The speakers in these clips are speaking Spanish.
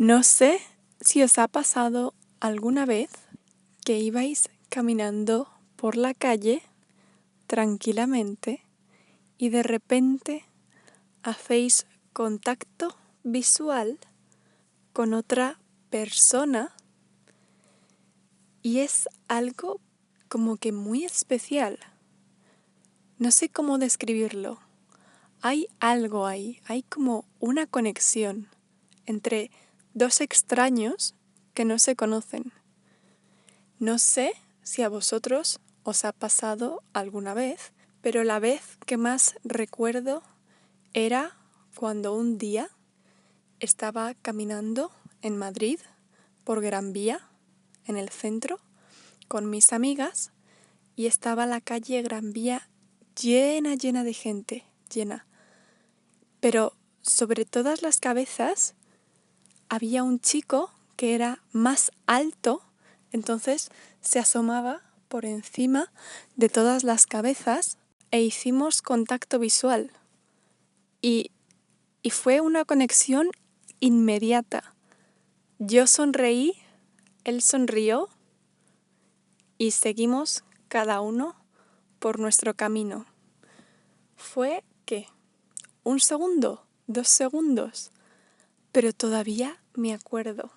No sé si os ha pasado alguna vez que ibais caminando por la calle tranquilamente y de repente hacéis contacto visual con otra persona y es algo como que muy especial. No sé cómo describirlo. Hay algo ahí, hay como una conexión entre dos extraños que no se conocen. No sé si a vosotros os ha pasado alguna vez, pero la vez que más recuerdo era cuando un día estaba caminando en Madrid por Gran Vía, en el centro, con mis amigas y estaba la calle Gran Vía llena de gente, llena. Pero sobre todas las cabezas había un chico que era más alto, entonces se asomaba por encima de todas las cabezas e hicimos contacto visual. Y, y fue una conexión inmediata. Yo sonreí, él sonrió y seguimos cada uno por nuestro camino. Fue, ¿qué? ¿Un segundo? ¿2 segundos? Pero todavía me acuerdo.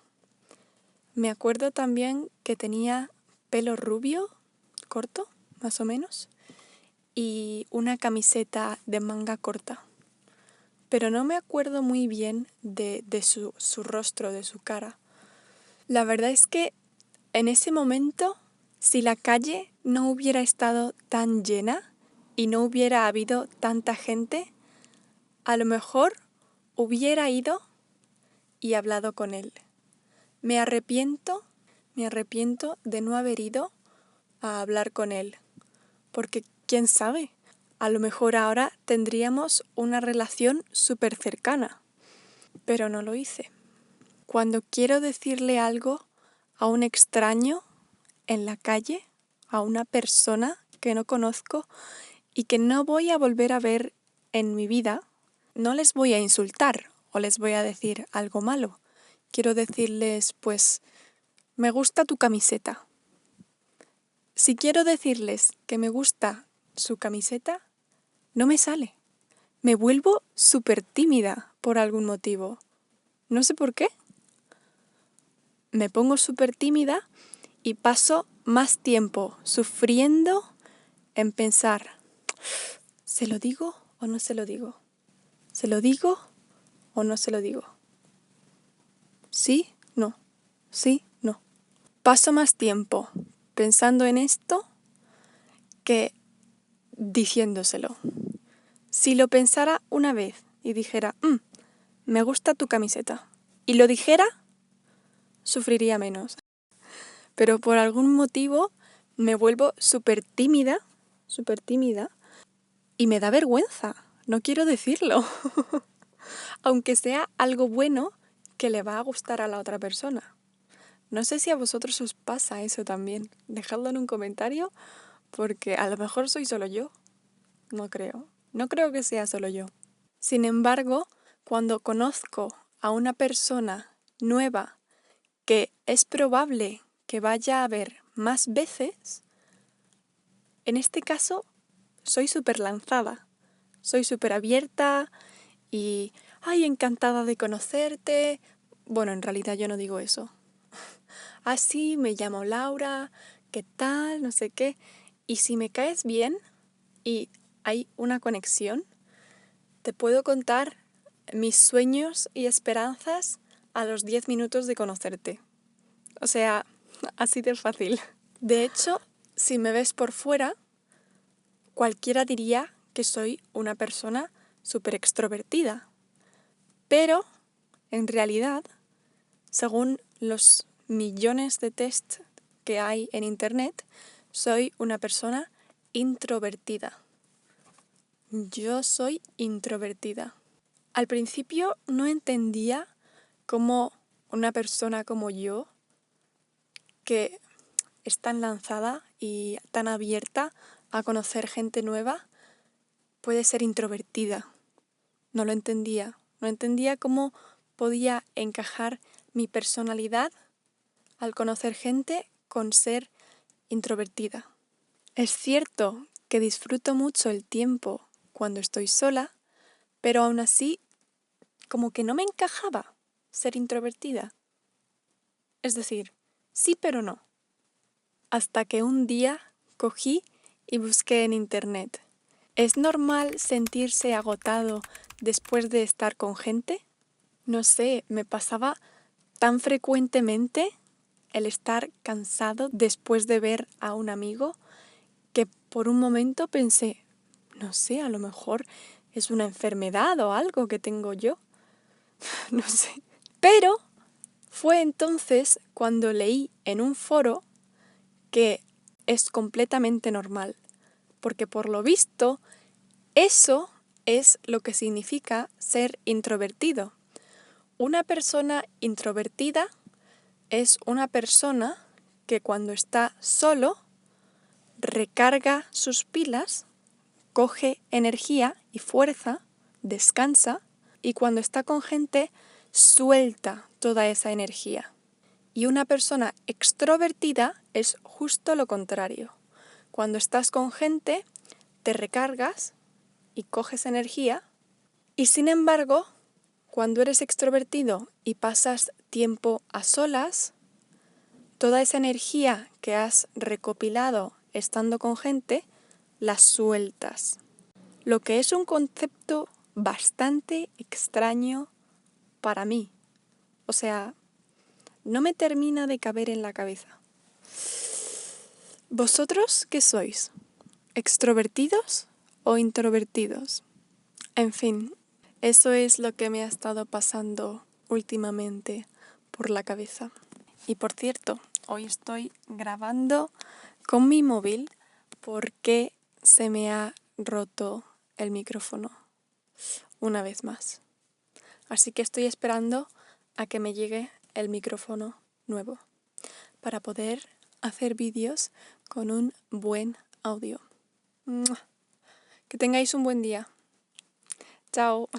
Me acuerdo también que tenía pelo rubio, corto, más o menos, y una camiseta de manga corta. Pero no me acuerdo muy bien de su rostro, de su cara. La verdad es que en ese momento, si la calle no hubiera estado tan llena y no hubiera habido tanta gente, a lo mejor hubiera ido y hablado con él. Me arrepiento de no haber ido a hablar con él, porque quién sabe, a lo mejor ahora tendríamos una relación súper cercana, pero no lo hice. Cuando quiero decirle algo a un extraño en la calle, a una persona que no conozco y que no voy a volver a ver en mi vida, no les voy a insultar o les voy a decir algo malo. Quiero decirles, pues, me gusta tu camiseta. Si quiero decirles que me gusta su camiseta, no me sale. Me vuelvo súper tímida por algún motivo. No sé por qué. Me pongo súper tímida y paso más tiempo sufriendo en pensar, ¿se lo digo o no se lo digo? ¿Se lo digo o no se lo digo? ¿Sí? No. ¿Sí? No. Paso más tiempo pensando en esto que diciéndoselo. Si lo pensara una vez y dijera, me gusta tu camiseta, y lo dijera, sufriría menos. Pero por algún motivo me vuelvo súper tímida, y me da vergüenza. No quiero decirlo. Aunque sea algo bueno que le va a gustar a la otra persona. No sé si a vosotros os pasa eso también. Dejadlo en un comentario porque a lo mejor soy solo yo. No creo. No creo que sea solo yo. Sin embargo, cuando conozco a una persona nueva que es probable que vaya a ver más veces, en este caso soy súper lanzada, soy súper abierta y, ay, encantada de conocerte. Bueno, en realidad yo no digo eso. Sí, me llamo Laura, ¿qué tal? No sé qué. Y si me caes bien y hay una conexión, te puedo contar mis sueños y esperanzas a los 10 minutos de conocerte. O sea, así de fácil. De hecho, si me ves por fuera, cualquiera diría que soy una persona súper extrovertida. Pero, en realidad, según los millones de tests que hay en internet, soy una persona introvertida. Yo soy introvertida. Al principio no entendía cómo una persona como yo, que es tan lanzada y tan abierta a conocer gente nueva, puede ser introvertida. No lo entendía. No entendía cómo podía encajar mi personalidad al conocer gente con ser introvertida. Es cierto que disfruto mucho el tiempo cuando estoy sola, pero aún así como que no me encajaba ser introvertida. Es decir, sí pero no. Hasta que un día cogí y busqué en internet. ¿Es normal sentirse agotado después de estar con gente? No sé, me pasaba tan frecuentemente el estar cansado después de ver a un amigo que por un momento pensé, no sé, a lo mejor es una enfermedad o algo que tengo yo, no sé. Pero fue entonces cuando leí en un foro que es completamente normal, porque por lo visto eso es lo que significa ser introvertido. Una persona introvertida es una persona que cuando está solo recarga sus pilas, coge energía y fuerza, descansa y cuando está con gente suelta toda esa energía. Y una persona extrovertida es justo lo contrario. Cuando estás con gente te recargas y coges energía y sin embargo, cuando eres extrovertido y pasas tiempo a solas, toda esa energía que has recopilado estando con gente, la sueltas. Lo que es un concepto bastante extraño para mí. O sea, no me termina de caber en la cabeza. ¿Vosotros qué sois? ¿Extrovertidos o introvertidos? En fin, eso es lo que me ha estado pasando últimamente por la cabeza. Y por cierto, hoy estoy grabando con mi móvil porque se me ha roto el micrófono una vez más. Así que estoy esperando a que me llegue el micrófono nuevo para poder hacer vídeos con un buen audio. ¡Mua! Que tengáis un buen día. Chao.